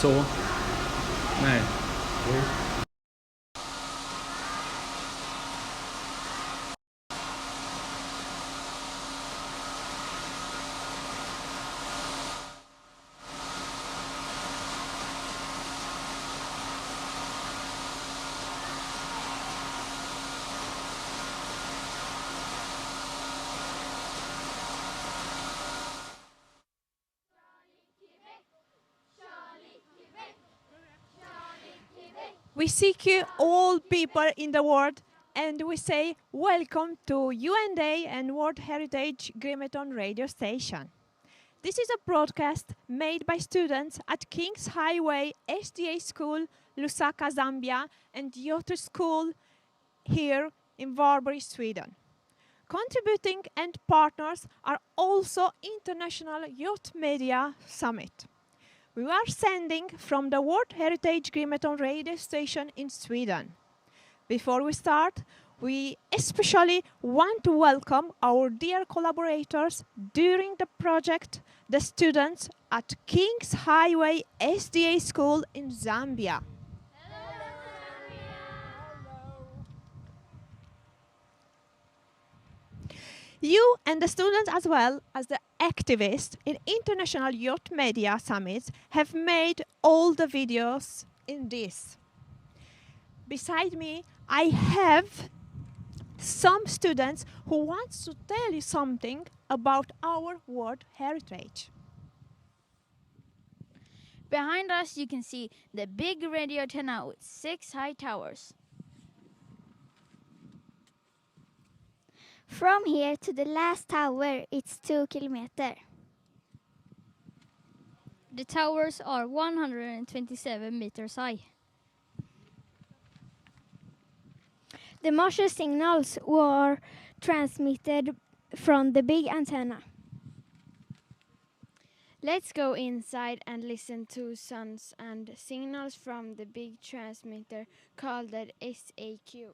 Så. Nej. We seek you, all people in the world, and we say welcome to UNA and World Heritage Grimeton radio station. This is a broadcast made by students at King's Highway SDA School, Lusaka, Zambia, and Yotu School here in Varberg, Sweden. Contributing and partners are also International Youth Media Summit. We are sending from the World Heritage Grimeton radio station in Sweden. Before we start, we especially want to welcome our dear collaborators during the project, the students at King's Highway SDA School in Zambia. You and the students, as well as the activists in International Youth Media Summits, have made all the videos in this. Beside me, I have some students who want to tell you something about our World Heritage. Behind us you can see the big radio antenna with 6 high towers. From here to the last tower, it's 2 kilometers. The towers are 127 meters high. The Marshall signals were transmitted from the big antenna. Let's go inside and listen to sounds and signals from the big transmitter called the SAQ.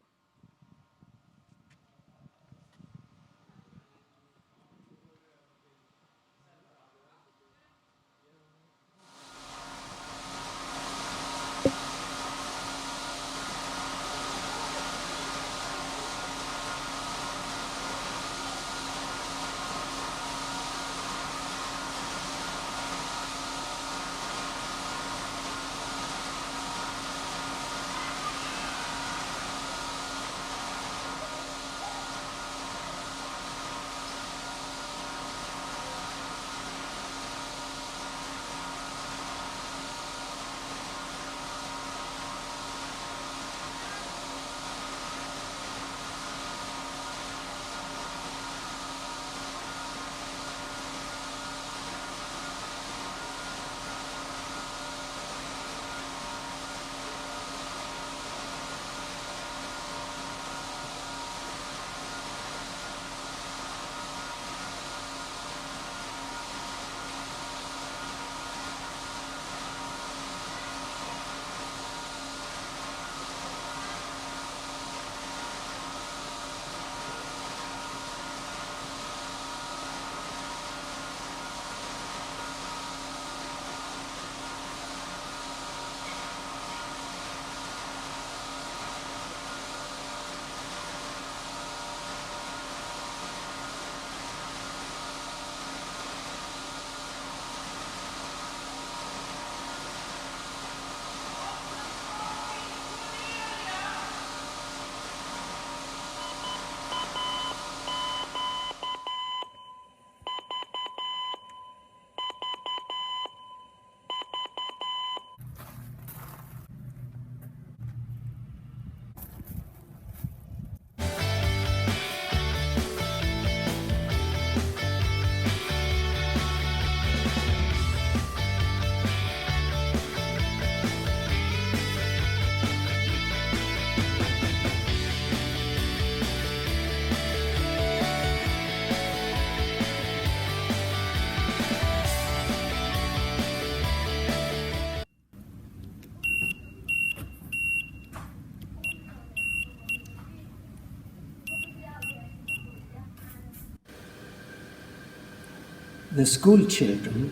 The school children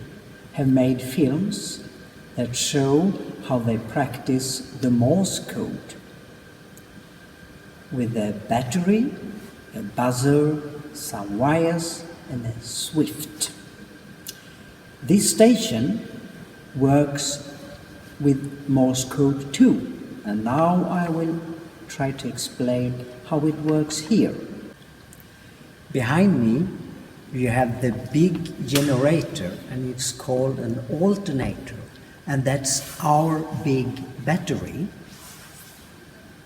have made films that show how they practice the Morse code with a battery, a buzzer, some wires, and a swift. This station works with Morse code too, and now I will try to explain how it works here. Behind me you have the big generator, and it's called an alternator, and that's our big battery.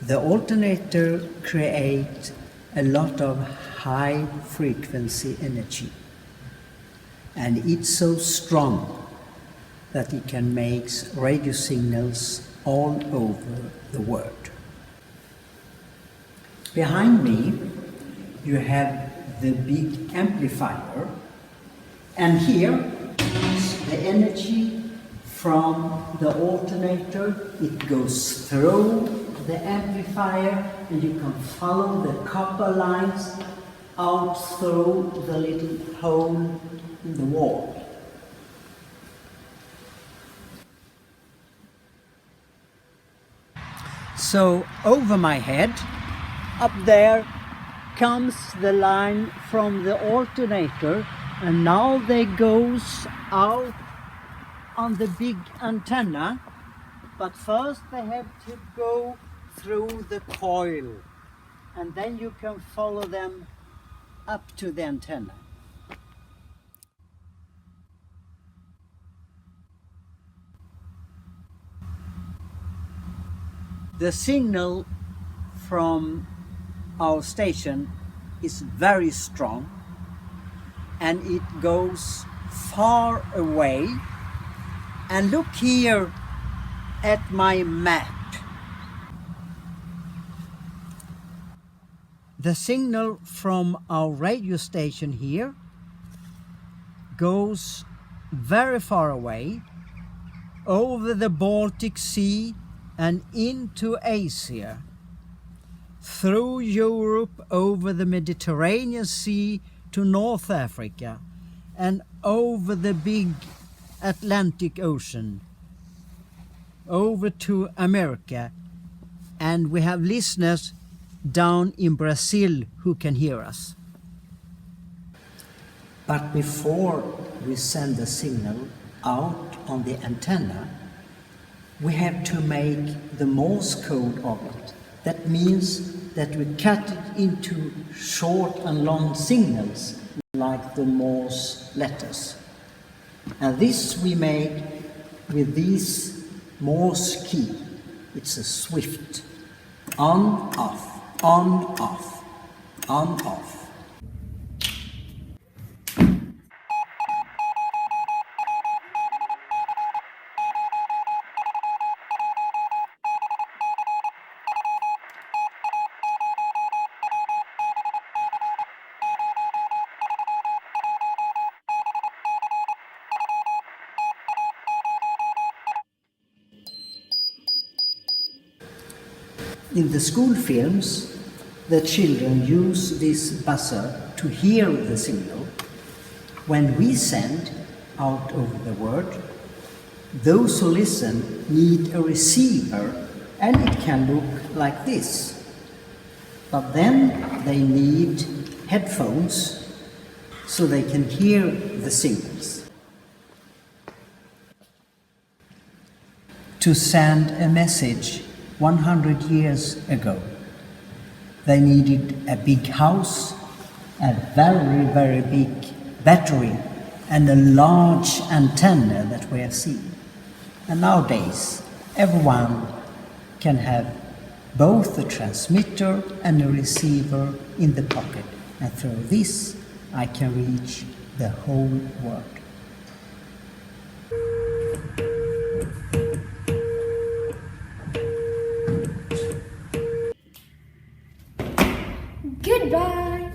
The alternator creates a lot of high frequency energy, and it's so strong that it can make radio signals all over the world. Behind me you have the big amplifier, and here is the energy from the alternator. It goes through the amplifier, and you can follow the copper lines out through the little hole in the wall. So over my head, up there, comes the line from the alternator, and now they goes out on the big antenna, but first they have to go through the coil, and then you can follow them up to the antenna. The signal from our station is very strong, and it goes far away. And look here at my map. The signal from our radio station here goes very far away, over the Baltic Sea and into Asia, through Europe, over the Mediterranean Sea to North Africa, and over the big Atlantic Ocean, over to America. And we have listeners down in Brazil who can hear us. But before we send the signal out on the antenna, we have to make the Morse code of it. That means that we cut it into short and long signals like the Morse letters. And this we make with this Morse key. It's a swift on, off, on, off, on, off. In the school films, the children use this buzzer to hear the signal. When we send out over the world, those who listen need a receiver, and it can look like this. But then they need headphones so they can hear the signals. To send a message 100 years ago, they needed a big house, a very, very big battery, and a large antenna that we have seen. And nowadays, everyone can have both a transmitter and a receiver in the pocket, and through this I can reach the whole world. Goodbye!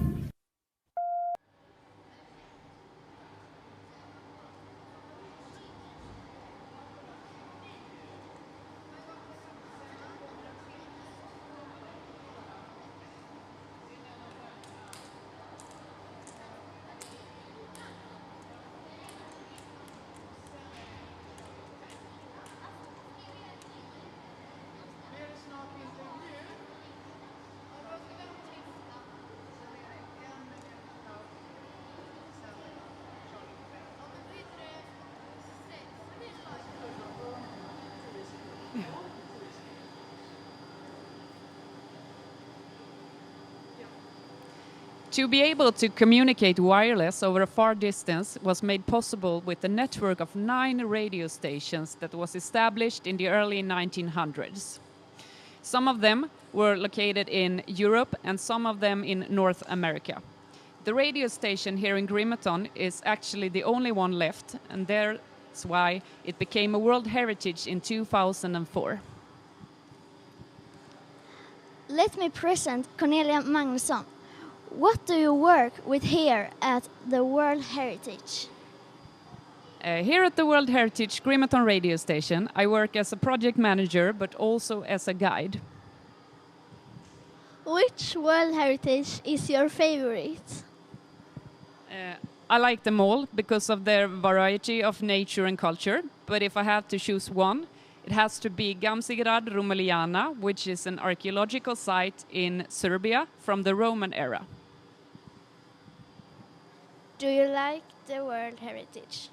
To be able to communicate wireless over a far distance was made possible with a network of 9 radio stations that was established in the early 1900s. Some of them were located in Europe and some of them in North America. The radio station here in Grimeton is actually the only one left, and that's why it became a World Heritage in 2004. Let me present Cornelia Magnusson. What do you work with here at the World Heritage? Here at the World Heritage Grimeton radio station, I work as a project manager but also as a guide. Which World Heritage is your favorite? I like them all because of their variety of nature and culture, but if I have to choose one, it has to be Gamzigrad Rumeliana, which is an archaeological site in Serbia from the Roman era. Do you like the World Heritage?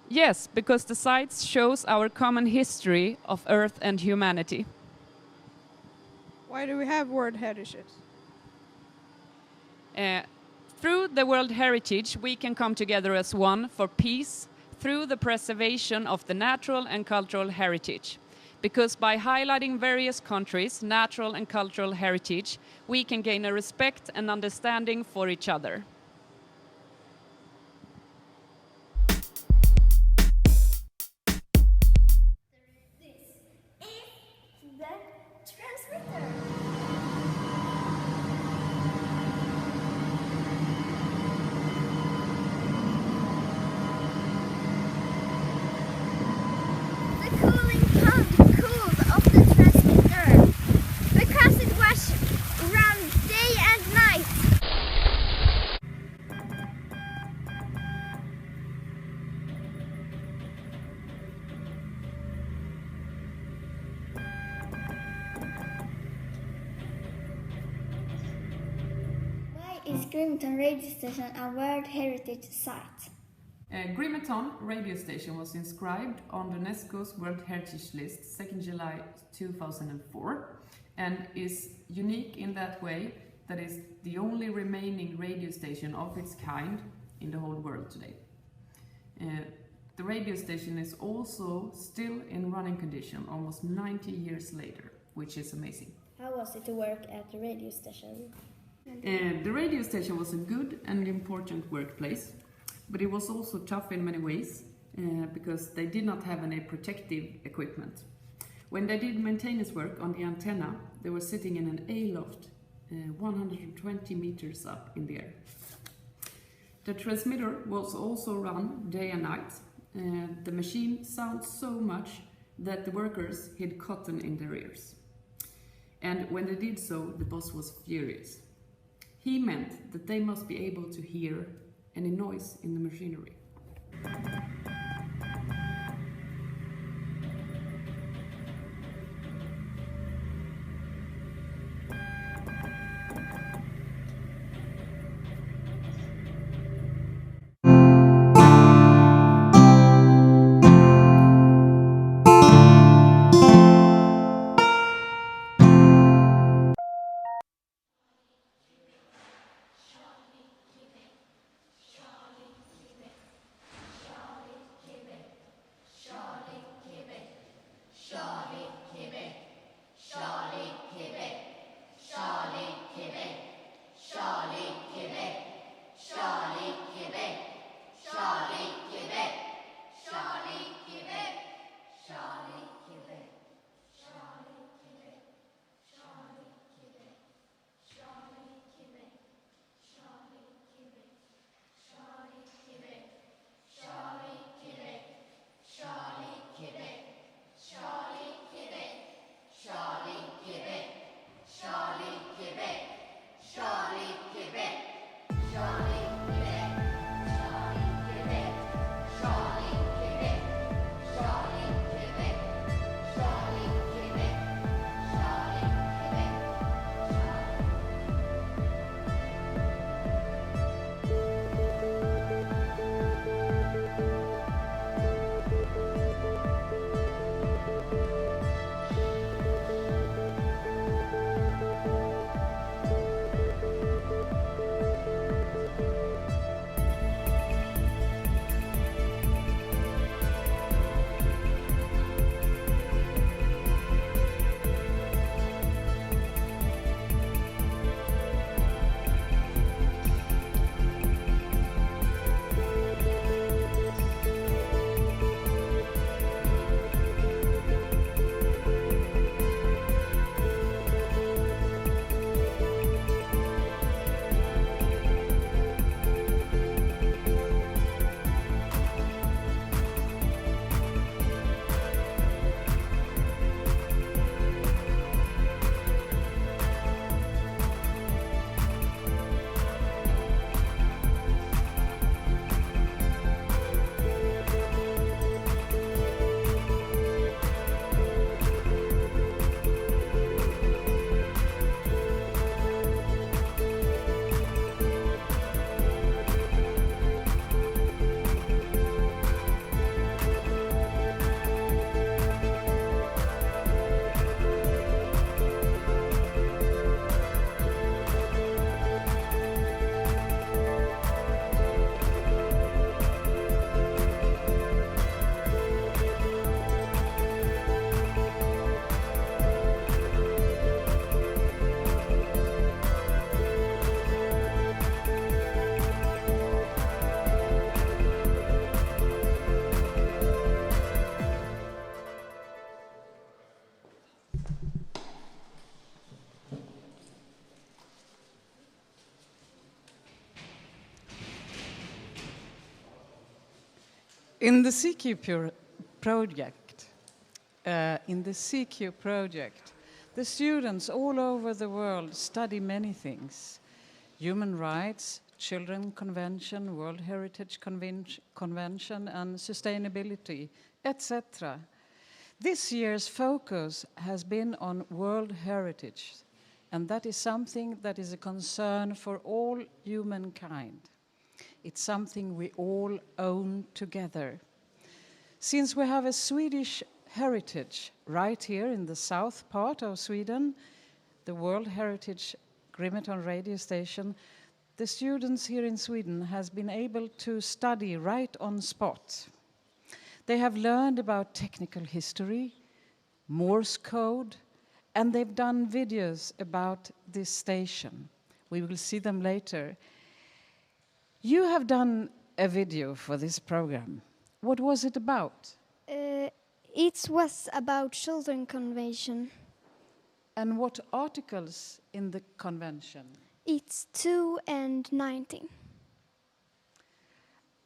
Yes, because the site shows our common history of Earth and humanity. Why do we have World Heritages? Through the World Heritage, we can come together as one for peace through the preservation of the natural and cultural heritage. Because by highlighting various countries' natural and cultural heritage, we can gain a respect and understanding for each other. Is Grimeton radio station a World Heritage site? Grimeton radio station was inscribed on the UNESCO's World Heritage List 2nd July 2004 and is unique in that way that it's the only remaining radio station of its kind in the whole world today. The radio station is also still in running condition almost 90 years later, which is amazing. How was it to work at the radio station? The radio station was a good and important workplace, but it was also tough in many ways because they did not have any protective equipment. When they did maintenance work on the antenna, they were sitting in an A-loft 120 meters up in the air. The transmitter was also run day and night. The machine sounds so much that the workers hid cotton in their ears. And when they did so, the boss was furious. He meant that they must be able to hear any noise in the machinery. In the CQ project, the students all over the world study many things: human rights, Children Convention, World Heritage Convention, and sustainability, etc. This year's focus has been on World Heritage, and that is something that is a concern for all humankind. It's something we all own together. Since we have a Swedish heritage right here in the south part of Sweden, the World Heritage Grimeton radio station, the students here in Sweden has been able to study right on spot. They have learned about technical history, Morse code, and they've done videos about this station. We will see them later. You have done a video for this program. What was it about? It was about Children Convention. And what articles in the convention? It's 2 and 19.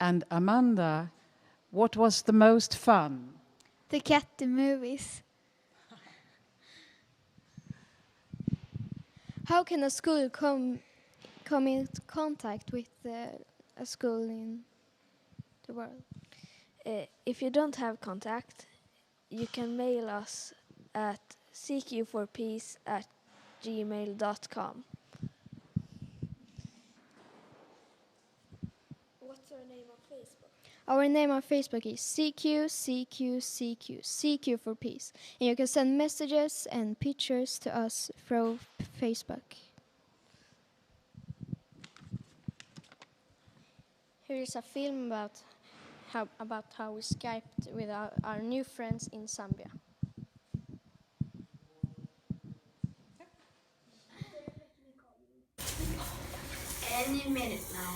And Amanda, what was the most fun? The cat movies. How can a school come in contact with a school in the world? If you don't have contact, you can mail us at cq4peace@gmail.com. What's our name on Facebook? Our name on Facebook is CQ for Peace. And you can send messages and pictures to us through Facebook. Here is a film about how we Skyped with our new friends in Zambia. Any minute now.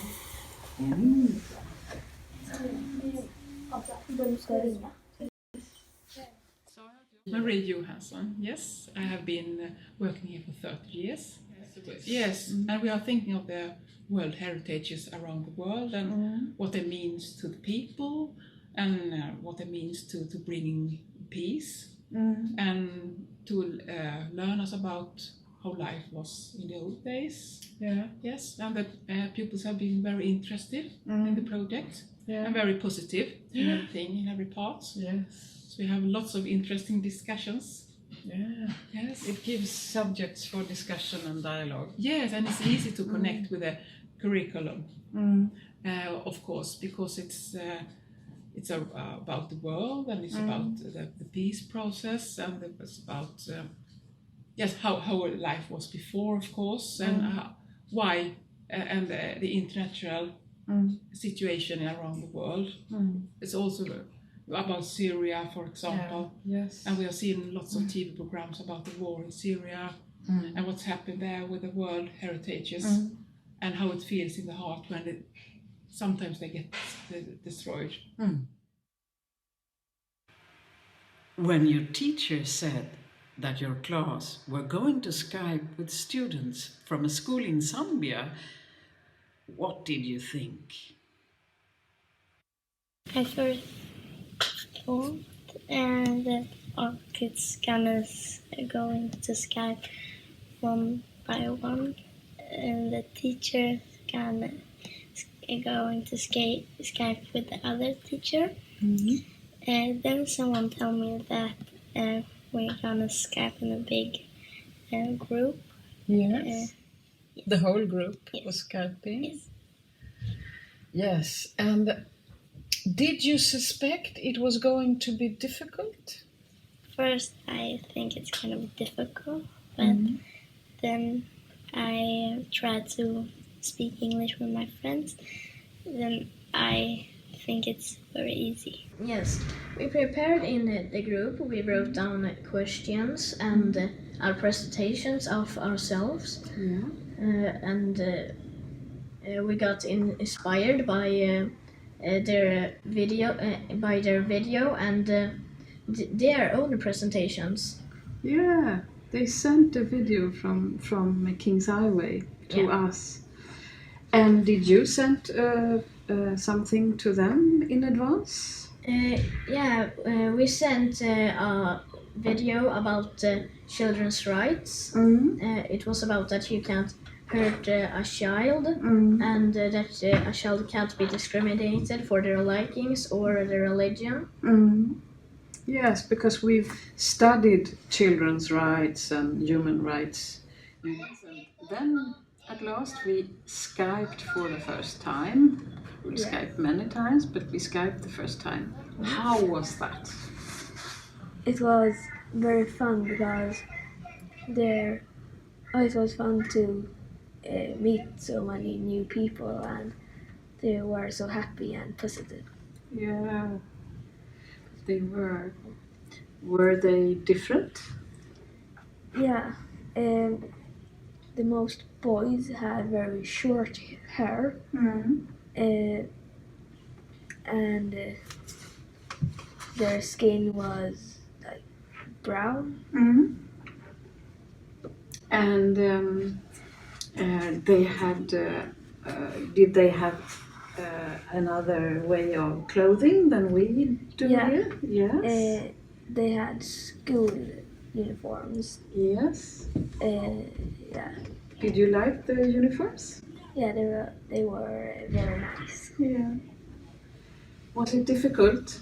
Marie Johansson, yes. I have been working here for 30 years. Yes, and we are thinking of the World Heritages around the world and what it means to the people and what it means to bringing peace and to learn us about how life was in the old days. Yeah. Yes, and the pupils have been very interested in the project and very positive in everything, in every part. Yes. So we have lots of interesting discussions. Yeah. Yes. It gives subjects for discussion and dialogue. Yes, and it's easy to connect with the curriculum, of course, because it's about the world and it's about the peace process and it's about how life was before, of course, and why and the international situation around the world. It's also about Syria, for example. Yeah. Yes. And we are seeing lots of TV programs about the war in Syria and what's happened there with the World Heritages and how it feels in the heart when sometimes they get destroyed. When your teacher said that your class were going to Skype with students from a school in Zambia, what did you think? I first thought that our kids gonna going to Skype one by one, and the teacher gonna going to Skype with the other teacher. Then someone told me that we're gonna Skype in a big group. Yes. The whole group was Skyping? Yes. Yes. And did you suspect it was going to be difficult? First, I think it's kind of difficult, but then I try to speak English with my friends. Then I think it's very easy. Yes, we prepared in the group. We wrote down questions and our presentations of ourselves. And we got inspired by their video and their own presentations. Yeah, they sent a video from King's Highway to us. And did you send something to them in advance? We sent a video about children's rights. It was about that you can't hurt a child and that a child can't be discriminated for their likings or their religion. Yes, because we've studied children's rights and human rights. Yes, and then at last we Skyped for the first time. We Skyped many times, but we Skyped the first time. How was that? It was very fun because it was fun to meet so many new people, and they were so happy and positive. Yeah, they were. Were they different? Yeah, the most boys had very short hair, and their skin was like brown. And they had. Did they have another way of clothing than we do here? Yes. They had school uniforms. Yes. Yeah. Did you like the uniforms? Yeah, they were very nice. Yeah. Was it difficult?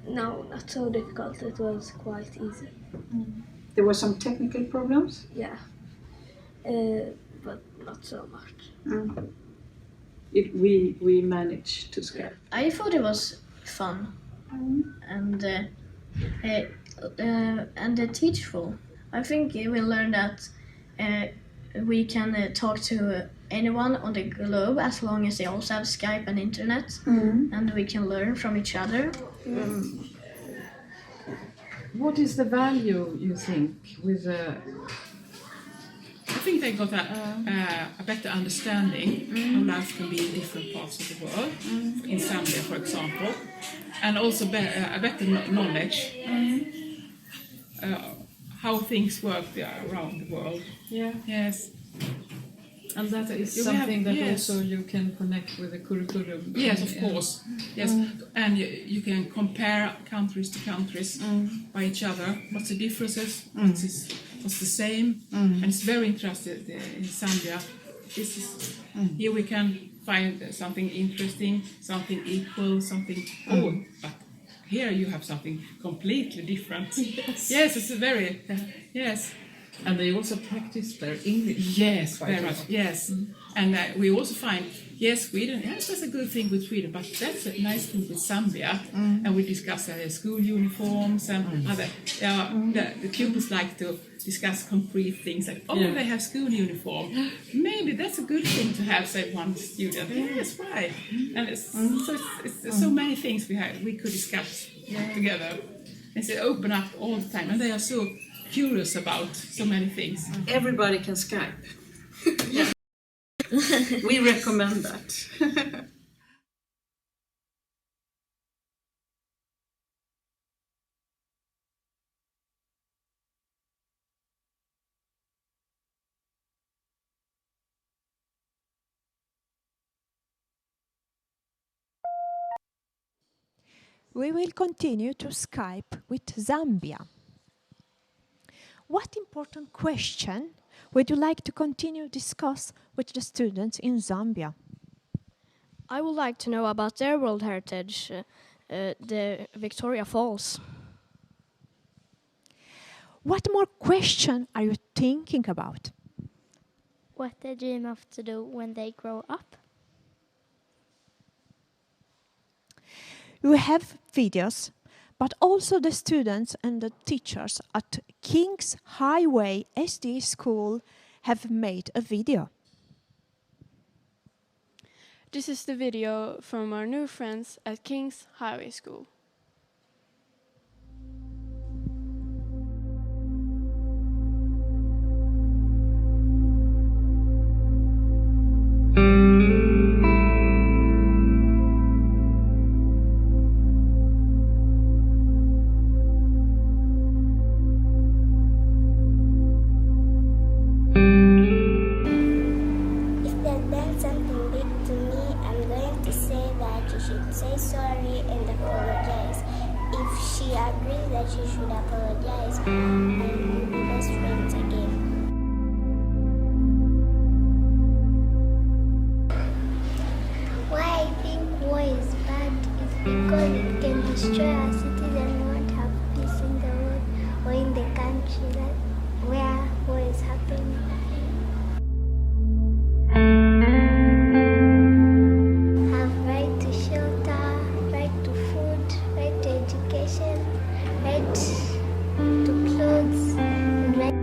No, not so difficult. It was quite easy. There were some technical problems? Yeah. But not so much. We managed to Skype. I thought it was fun and teachable. I think we learned that we can talk to anyone on the globe as long as they also have Skype and internet, and we can learn from each other. What is the value, you think, with I think they got a better understanding of life can be in different parts of the world, in Zambia, for example, and also a better knowledge how things work around the world. Yeah. Yes. And that is something that also you can connect with the curriculum. Yes, of course. Yes, and you can compare countries to countries by each other. What's the differences? What's the same? And it's very interesting in Zambia. Here we can find something interesting, something equal, something old. But here you have something completely different. Yes, it's a very yes. And they also practice their English. Yes, very much. Yes, and we also find Sweden. Yes, that's a good thing with Sweden, but that's a nice thing with Zambia. And we discuss school uniforms and other. The pupils like to discuss concrete things like, they have school uniform. Maybe that's a good thing to have, say one student. Yes, right. And it's so many things we could discuss together. And they open up all the time, and they are so curious about so many things. Everybody can Skype. We recommend that. We will continue to Skype with Zambia. What important question would you like to continue discuss with the students in Zambia? I would like to know about their World Heritage, the Victoria Falls. What more question are you thinking about? What they dream of to do when they grow up? We have videos, but also the students and the teachers at King's Highway SD School have made a video. This is the video from our new friends at King's Highway School. If they've done something big to me, I'm going to say that you should say sorry sorry and apologize. If she agrees that she should apologize, we'll be best friends again. Why I think war is bad is because it can destroy our cities and we won't have peace in the world or in the country where war is happening. Have right to shelter, right to food, right to education, right to clothes, and right.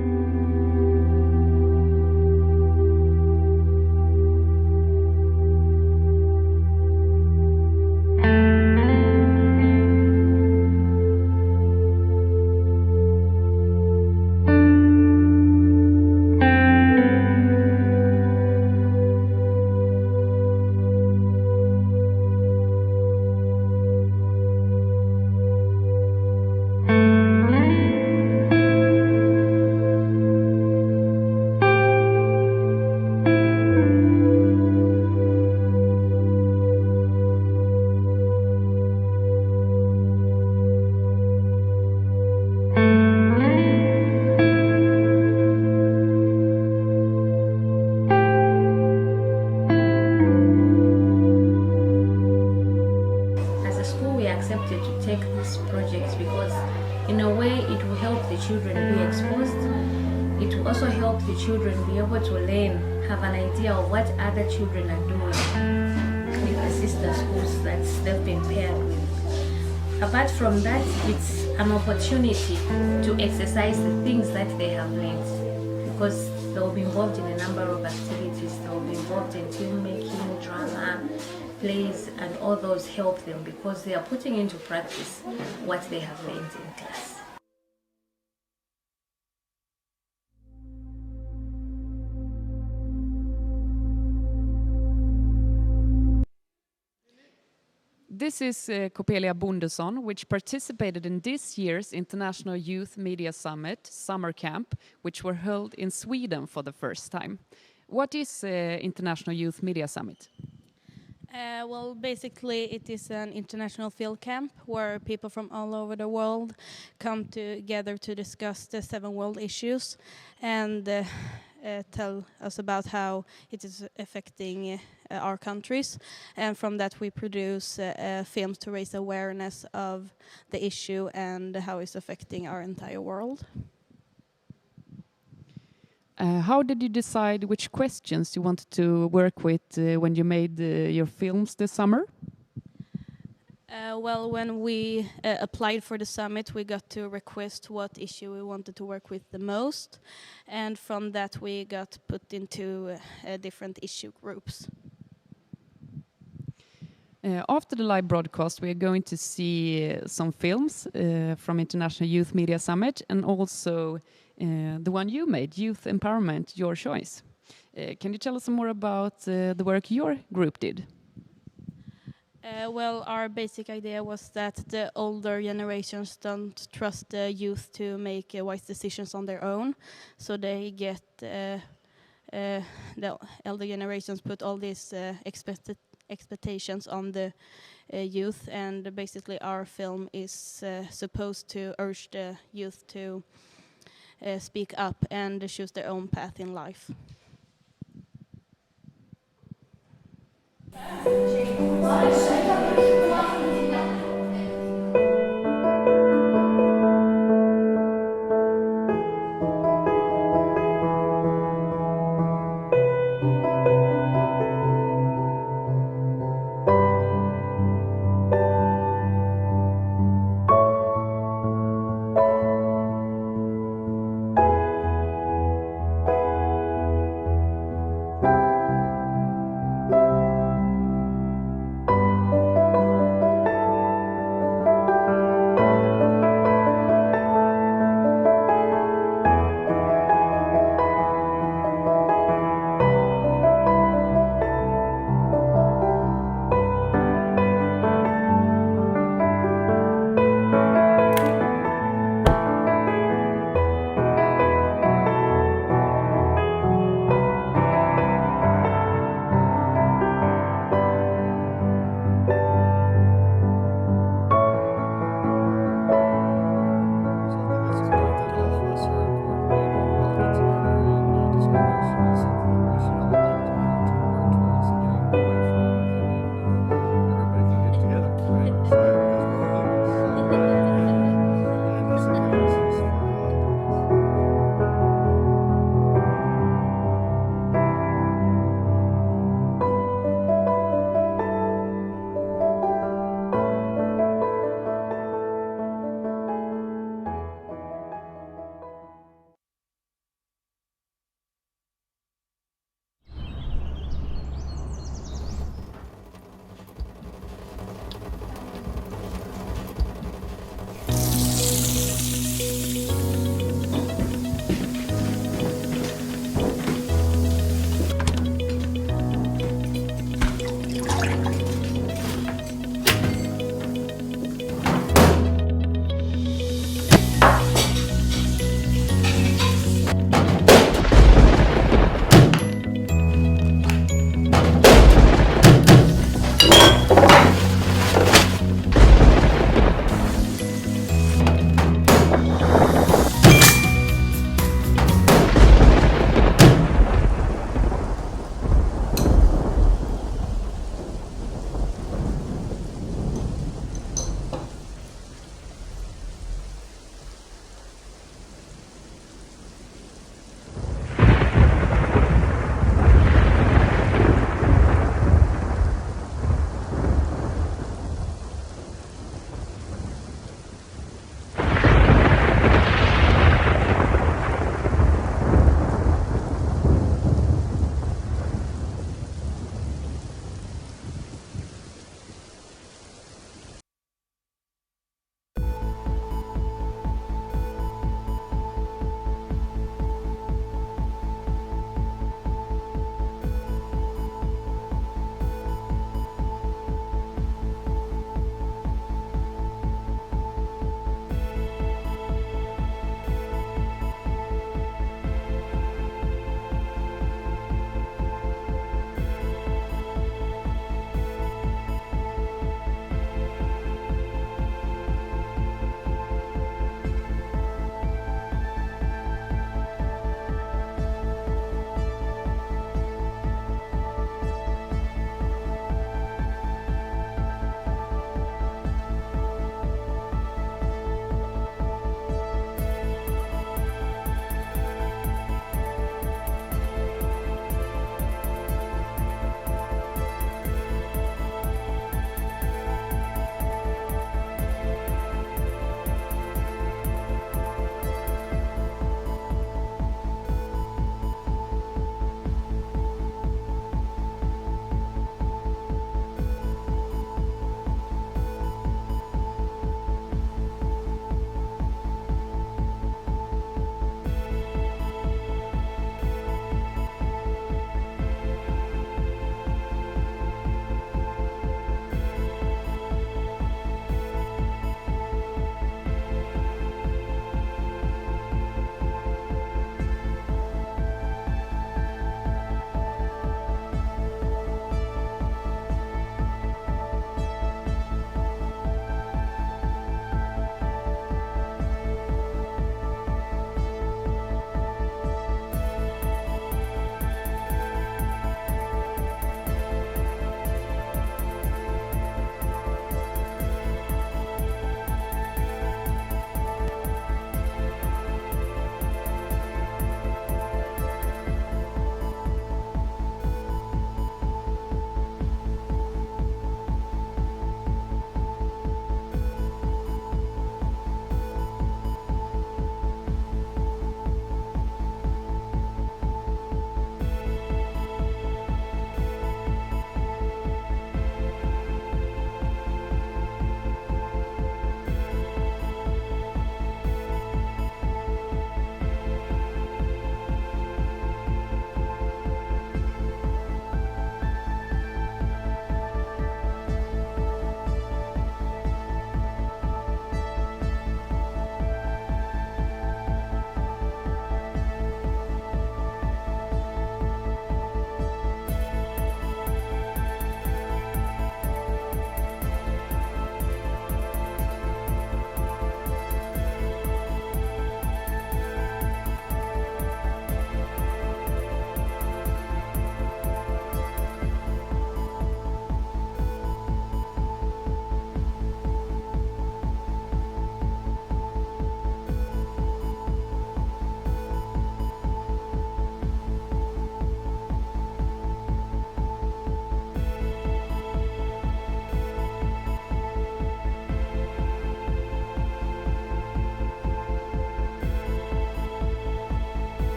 As a school, we accepted to take this project because in a way it will help the children be exposed. It will also help the children be able to learn, have an idea of what other children are doing with the sister schools that they've been paired with. Apart from that, it's an opportunity to exercise the things that they have learned, because they will be involved in a number of activities. They will be involved in filmmaking, drama, plays, and all those help them because they are putting into practice what they have learned in class. This is Copelia Bondesson, which participated in this year's International Youth Media Summit Summer Camp, which were held in Sweden for the first time. What is International Youth Media Summit? Well, basically it is an international field camp where people from all over the world come together to discuss the 7 world issues and tell us about how it is affecting our countries. And from that we produce films to raise awareness of the issue and how it's affecting our entire world. How did you decide which questions you wanted to work with when you made your films this summer? Well, when we applied for the summit, we got to request what issue we wanted to work with the most, and from that we got put into different issue groups. After the live broadcast, we are going to see some films from International Youth Media Summit and also the one you made, Youth Empowerment, Your Choice. Can you tell us some more about the work your group did? Well, our basic idea was that the older generations don't trust the youth to make wise decisions on their own, so they get the elder generations put all these expectations on the youth, and basically our film is supposed to urge the youth to speak up and choose their own path in life.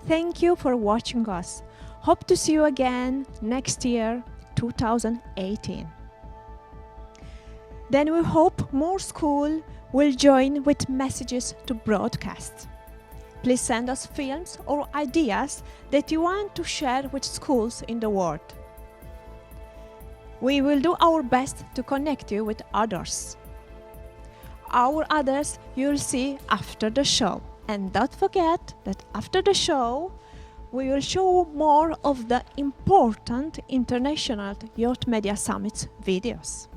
Thank you for watching us. Hope to see you again next year, 2018. Then we hope more schools will join with messages to broadcast. Please send us films or ideas that you want to share with schools in the world. We will do our best to connect you with others. Our others you'll see after the show. And don't forget that after the show, we will show more of the important International Youth Media Summit videos.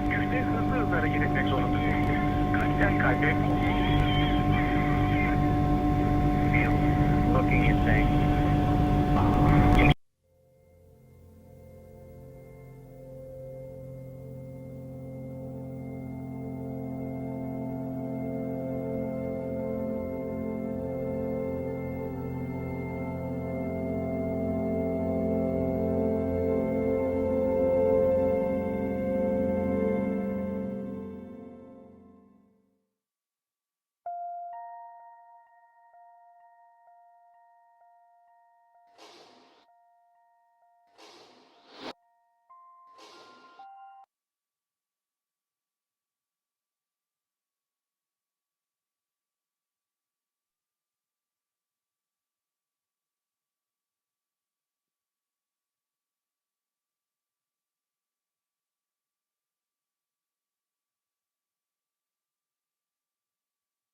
Kütle hızlı hareket etmek zorundasınız. Kalpten kalbe kontrol.